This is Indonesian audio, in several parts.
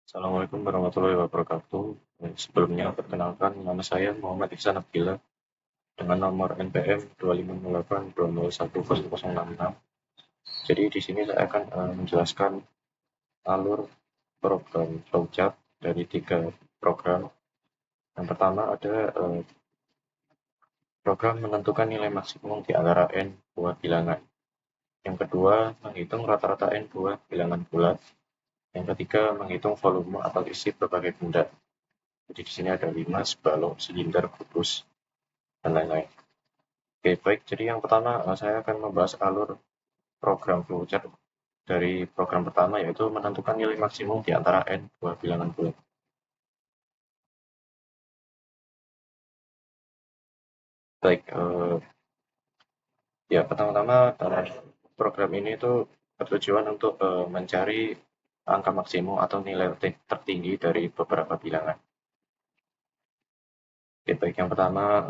Assalamualaikum warahmatullahi wabarakatuh. Sebelumnya, perkenalkan nama saya Muhammad Ihsan Abdillah dengan nomor NPM 2508201066. Jadi di sini saya akan menjelaskan alur program flowchart dari tiga program. Yang pertama ada program menentukan nilai maksimum di antara n buah bilangan. Yang kedua, menghitung rata-rata n buah bilangan bulat. Yang ketiga, menghitung volume atau isi berbagai benda. Jadi di sini ada 5 balok, silinder, kubus, dan lain-lain. Oke, baik. Jadi yang pertama, saya akan membahas alur program flowchart dari program pertama, yaitu menentukan nilai maksimum di antara n buah bilangan bulat. Baik, ya pertama-tama program ini itu bertujuan untuk mencari angka maksimum atau nilai tertinggi dari beberapa bilangan. Oke, baik. Yang pertama,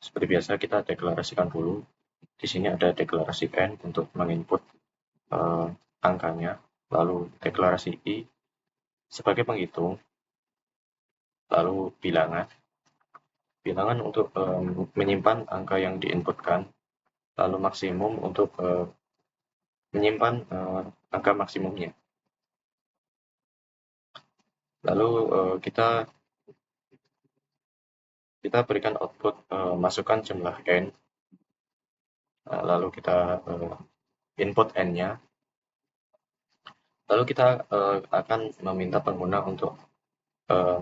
seperti biasa kita deklarasikan dulu. Di sini ada deklarasi n untuk menginput angkanya, lalu deklarasi i sebagai penghitung, lalu bilangan. Bilangan untuk menyimpan angka yang diinputkan, lalu maksimum untuk menyimpan angka maksimumnya. Lalu kita berikan output masukkan jumlah n, lalu kita input n-nya, lalu kita akan meminta pengguna untuk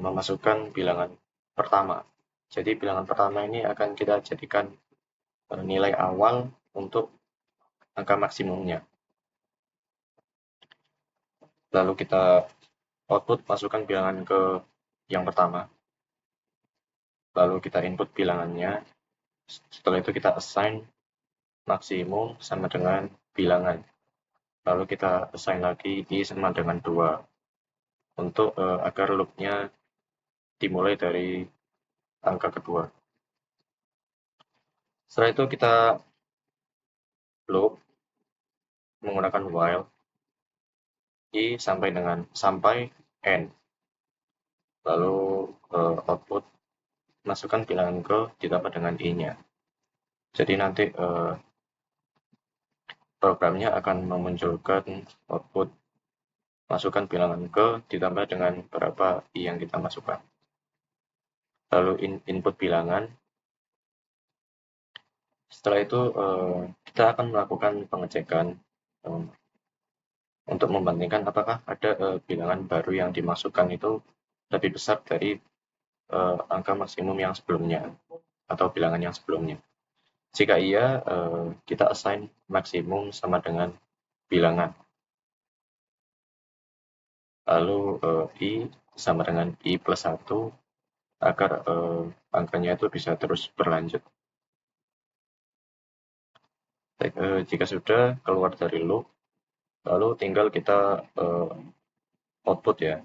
memasukkan bilangan pertama. Jadi bilangan pertama ini akan kita jadikan nilai awal untuk angka maksimumnya. Lalu kita output masukkan bilangan ke yang pertama. Lalu kita input bilangannya. Setelah itu kita assign maksimum sama dengan bilangan. Lalu kita assign lagi i sama dengan 2 untuk agar loopnya dimulai dari angka kedua. Setelah itu kita loop menggunakan while i sampai n. Lalu output masukkan bilangan ke ditambah dengan i-nya. Jadi nanti programnya akan memunculkan output masukkan bilangan ke ditambah dengan berapa i yang kita masukkan. Lalu input bilangan. Setelah itu kita akan melakukan pengecekan untuk membandingkan apakah ada bilangan baru yang dimasukkan itu lebih besar dari angka maksimum yang sebelumnya atau bilangan yang sebelumnya. Jika iya, kita assign maksimum sama dengan bilangan. Lalu i sama dengan i plus 1 agar angkanya itu bisa terus berlanjut. Jika sudah keluar dari loop, lalu tinggal kita output ya,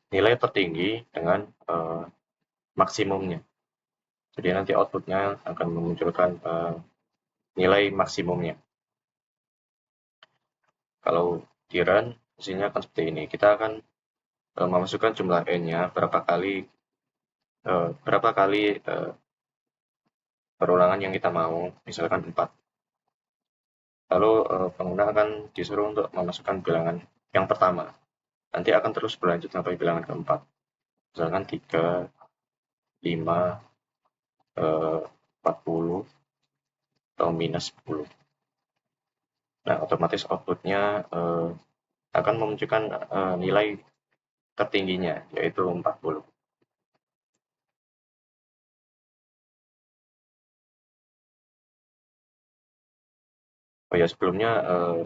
nilai tertinggi dengan maksimumnya. Jadi nanti outputnya akan memunculkan nilai maksimumnya. Kalau di run, hasilnya akan seperti ini. Kita akan memasukkan jumlah n-nya berapa kali perulangan yang kita mau, misalkan 4. Lalu pengguna akan disuruh untuk memasukkan bilangan yang pertama. Nanti akan terus berlanjut sampai bilangan keempat. Misalkan 3, 5, 40, atau minus 10. Nah, otomatis outputnya akan memunculkan nilai tertingginya, yaitu 40. Oh ya, sebelumnya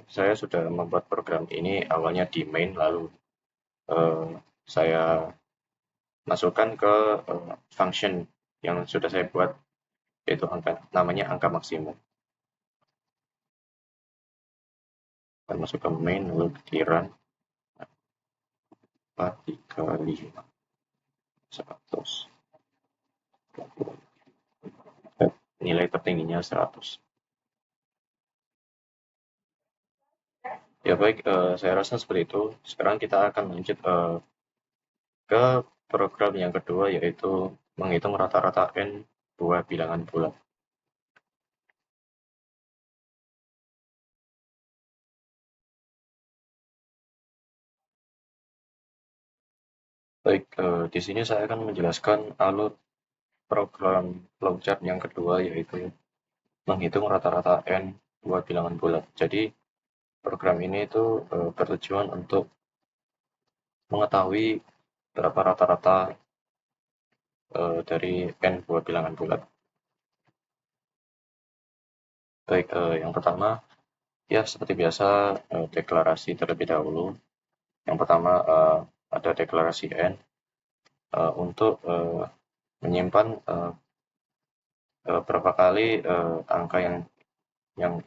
saya sudah membuat program ini awalnya di main, lalu saya masukkan ke function yang sudah saya buat, yaitu namanya angka maksimum. Kita masuk ke main, lalu di run 4, 3, 5, 100. Nilai tertingginya 100. Ya baik, saya rasa seperti itu. Sekarang kita akan lanjut ke program yang kedua, yaitu menghitung rata-rata n buah bilangan bulat. Baik, di sini saya akan menjelaskan alur program flowchart yang kedua, yaitu menghitung rata-rata n buah bilangan bulat. Jadi program ini itu bertujuan untuk mengetahui berapa rata-rata dari n buah bilangan bulat. Baik, yang pertama, ya seperti biasa, deklarasi terlebih dahulu. Yang pertama, ada deklarasi n untuk menyimpan berapa kali angka yang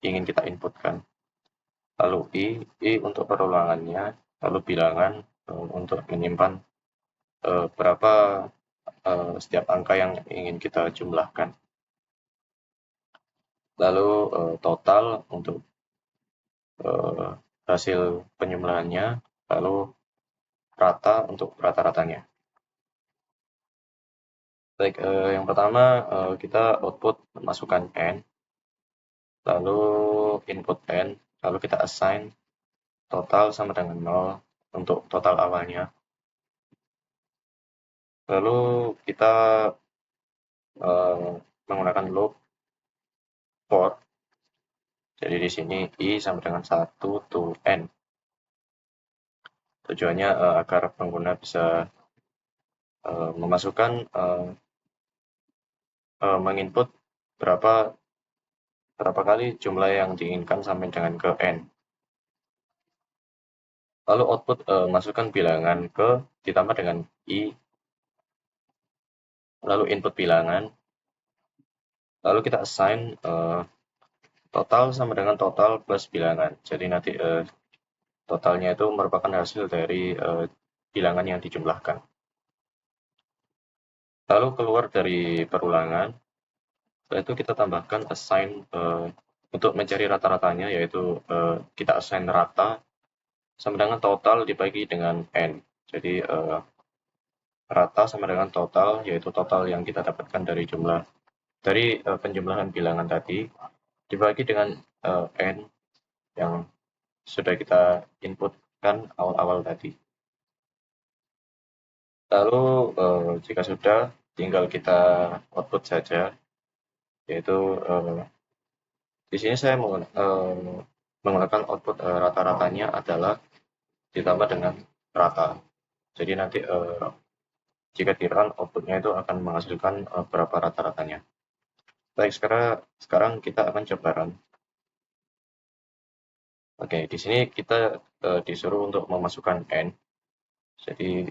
ingin kita inputkan. Lalu i untuk perulangannya, lalu bilangan untuk menyimpan berapa setiap angka yang ingin kita jumlahkan. Lalu total untuk hasil penjumlahannya, lalu rata untuk rata-ratanya. Baik, yang pertama kita output masukkan n, lalu input n, lalu kita assign total sama dengan 0 untuk total awalnya. Lalu kita menggunakan loop for. Jadi di sini i sama dengan 1 to n. Tujuannya agar pengguna bisa memasukkan menginput berapa kali jumlah yang diinginkan sampai dengan ke n. Lalu output masukkan bilangan ke ditambah dengan i, lalu input bilangan, lalu kita assign total sama dengan total plus bilangan. Jadi nanti totalnya itu merupakan hasil dari bilangan yang dijumlahkan. Lalu keluar dari perulangan, setelah itu kita tambahkan assign untuk mencari rata-ratanya, yaitu kita assign rata sama dengan total dibagi dengan n. Jadi rata sama dengan total, yaitu total yang kita dapatkan dari penjumlahan bilangan tadi dibagi dengan n yang sudah kita inputkan awal-awal tadi. Lalu jika sudah, tinggal kita output saja, yaitu di sini saya menggunakan output rata-ratanya adalah ditambah dengan rata. Jadi nanti jika di-run, outputnya itu akan menghasilkan berapa rata-ratanya. Baik, sekarang kita akan coba run. Oke, di sini kita disuruh untuk memasukkan n. Jadi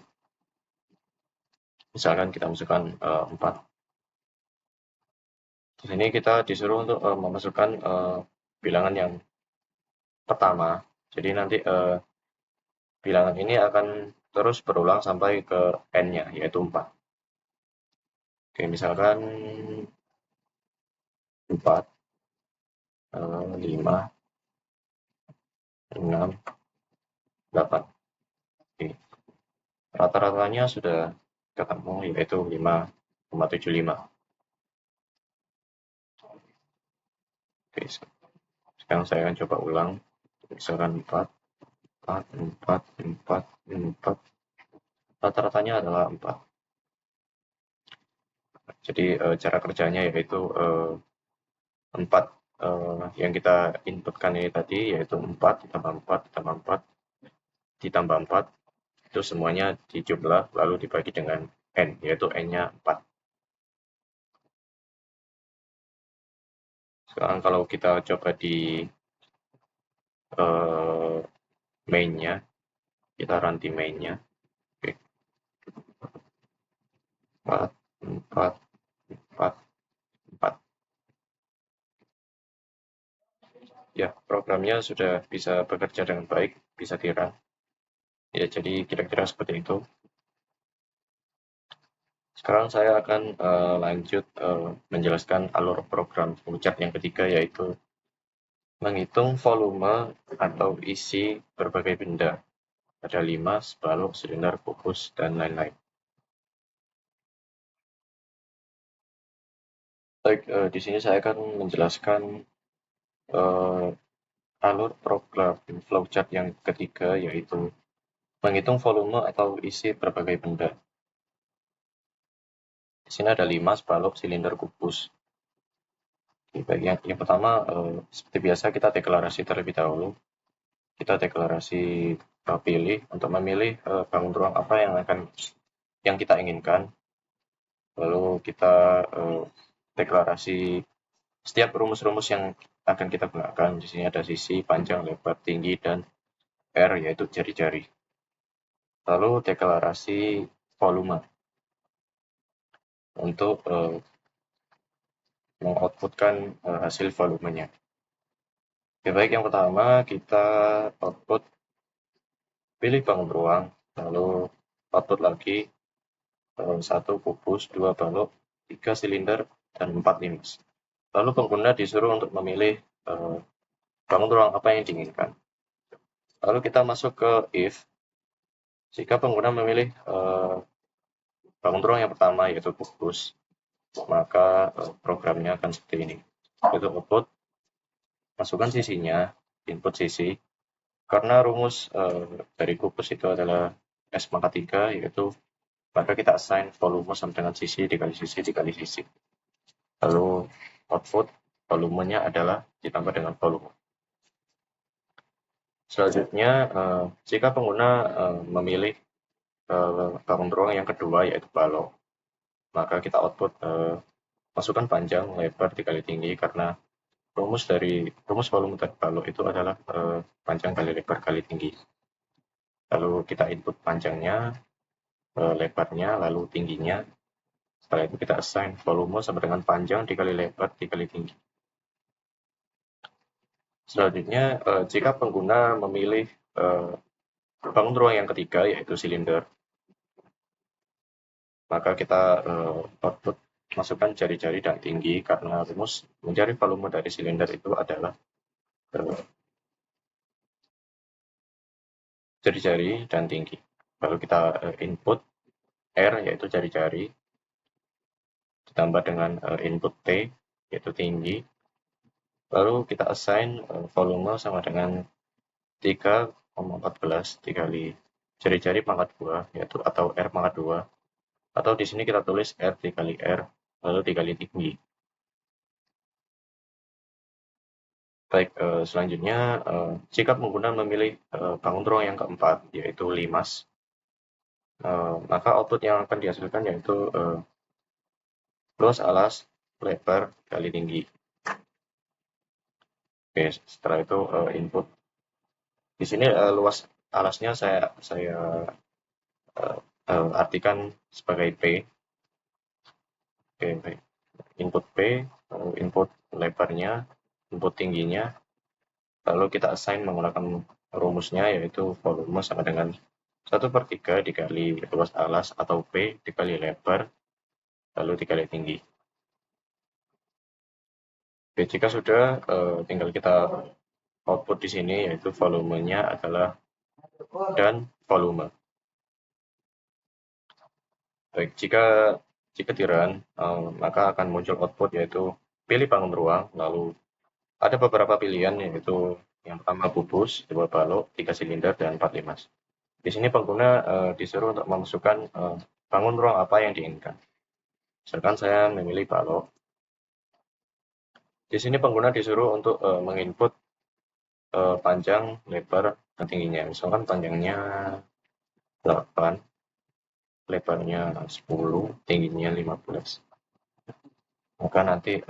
misalkan kita masukkan 4. Di sini kita disuruh untuk memasukkan bilangan yang pertama. Jadi nanti bilangan ini akan terus berulang sampai ke n-nya, yaitu 4. Oke, misalkan 4, 5, 6, 8. Oke. Rata-ratanya sudah ketemu, yaitu 5,75. Oke, sekarang saya akan coba ulang. Misalkan 4, 4, 4, 4, 4. Rata-ratanya adalah 4. Jadi cara kerjanya yaitu 4 yang kita inputkan ini tadi, yaitu 4 ditambah 4 ditambah 4 ditambah 4, itu semuanya dijumlah lalu dibagi dengan n, yaitu n-nya 4. Sekarang kalau kita coba di main-nya, kita run di main-nya. Oke. 4, 4, 4, 4. Ya, programnya sudah bisa bekerja dengan baik, bisa di-run. Ya, jadi kira-kira seperti itu. Sekarang saya akan lanjut menjelaskan alur program flowchart yang ketiga, yaitu Menghitung volume atau isi berbagai benda. Ada limas, balok, silinder, kubus, dan lain-lain. Baik, di sini saya akan menjelaskan alur program flowchart yang ketiga, yaitu menghitung volume atau isi berbagai benda. Di sini ada limas, balok, silinder, kubus. Baik, yang pertama, seperti biasa kita deklarasi terlebih dahulu. Kita deklarasi pilih untuk memilih bangun ruang apa yang kita inginkan. Lalu kita deklarasi setiap rumus-rumus yang akan kita gunakan. Di sini ada sisi, panjang, lebar, tinggi, dan R, yaitu jari-jari. Lalu deklarasi volume untuk mengoutputkan hasil volumenya. Oke, baik, yang pertama kita output pilih bangun ruang, lalu output lagi 1 kubus, 2 balok, 3 silinder, dan 4 limas. Lalu pengguna disuruh untuk memilih bangun ruang apa yang diinginkan. Lalu kita masuk ke if. Jika pengguna memilih bangun ruang yang pertama, yaitu kubus, maka programnya akan seperti ini. Itu output, masukkan sisinya, input sisi. Karena rumus dari kubus itu adalah S pangkat 3, yaitu maka kita assign volume sama dengan sisi dikali sisi dikali sisi. Lalu output volumenya adalah ditambah dengan volume. Selanjutnya, jika pengguna memilih bangun ruang yang kedua, yaitu balok, maka kita output masukkan panjang, lebar dikali tinggi, karena rumus volume dari balok itu adalah panjang kali lebar kali tinggi. Lalu kita input panjangnya, lebarnya, lalu tingginya. Setelah itu kita assign volume sama dengan panjang dikali lebar dikali tinggi. Selanjutnya, jika pengguna memilih bangun ruang yang ketiga, yaitu silinder, maka kita output masukkan jari-jari dan tinggi, karena rumus mencari volume dari silinder itu adalah jari-jari dan tinggi. Lalu kita input R, yaitu jari-jari, ditambah dengan input T, yaitu tinggi. Lalu kita assign volume sama dengan 3,14 dikali jari-jari pangkat 2, yaitu atau R pangkat 2. Atau di sini kita tulis R dikali R, lalu dikali tinggi. Baik, selanjutnya jika pengguna memilih bangun ruang yang keempat, yaitu limas, maka output yang akan dihasilkan yaitu luas alas lebar kali tinggi. Oke, setelah itu input. Di sini luas alasnya saya artikan sebagai P. Oke, baik. Input P, lalu input lebarnya, input tingginya, lalu kita assign menggunakan rumusnya, yaitu volume sama dengan 1/3 dikali luas alas atau P dikali lebar, lalu dikali tinggi. Oke, jika sudah, tinggal kita output di sini, yaitu volumenya adalah dan volume. Baik, jika di-run, maka akan muncul output, yaitu pilih bangun ruang, lalu ada beberapa pilihan, yaitu yang pertama kubus, 2 balok, 3 silinder, dan 4 limas. Di sini pengguna disuruh untuk memasukkan bangun ruang apa yang diinginkan. Misalkan saya memilih balok. Di sini pengguna disuruh untuk menginput panjang, lebar, dan tingginya. Misalkan panjangnya 8, lebarnya 10, tingginya 15. Maka nanti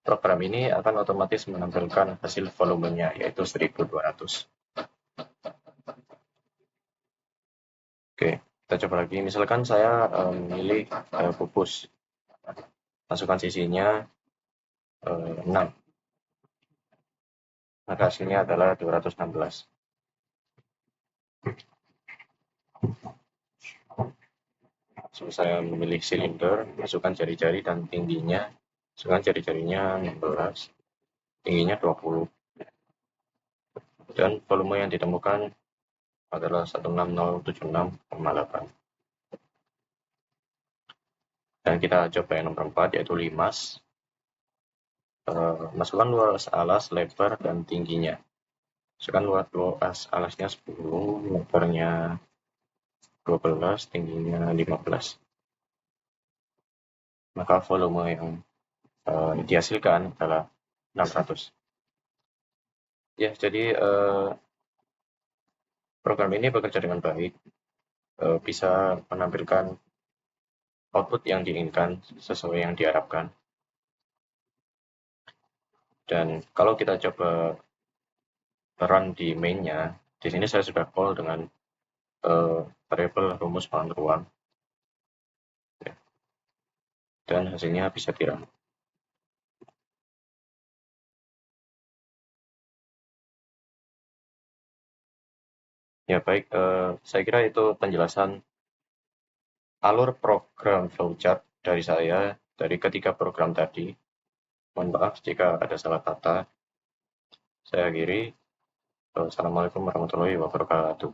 program ini akan otomatis menampilkan hasil volumenya, yaitu 1200. Oke, kita coba lagi. Misalkan saya memilih pupus. Masukkan sisinya 6. Maka hasilnya adalah 216. So, saya memilih silinder, masukkan jari-jari dan tingginya. Masukkan jari-jarinya 16. tingginya 20, dan volume yang ditemukan adalah 16076,8. Dan kita coba yang nomor 4, yaitu limas. Masukkan luas alas, lebar, dan tingginya. Masukkan luas alasnya 10, lebarnya 12, tingginya 15. Maka volume yang dihasilkan adalah 600. Ya, jadi program ini bekerja dengan baik, bisa menampilkan output yang diinginkan sesuai yang diharapkan. Dan kalau kita coba run di main-nya, di sini saya sudah call dengan variabel rumus pangan ruang, dan hasilnya bisa dirun. Ya baik, saya kira itu penjelasan alur program flowchart dari saya dari ketiga program tadi. Mohon maaf jika ada salah kata. Saya akhiri. Assalamualaikum warahmatullahi wabarakatuh.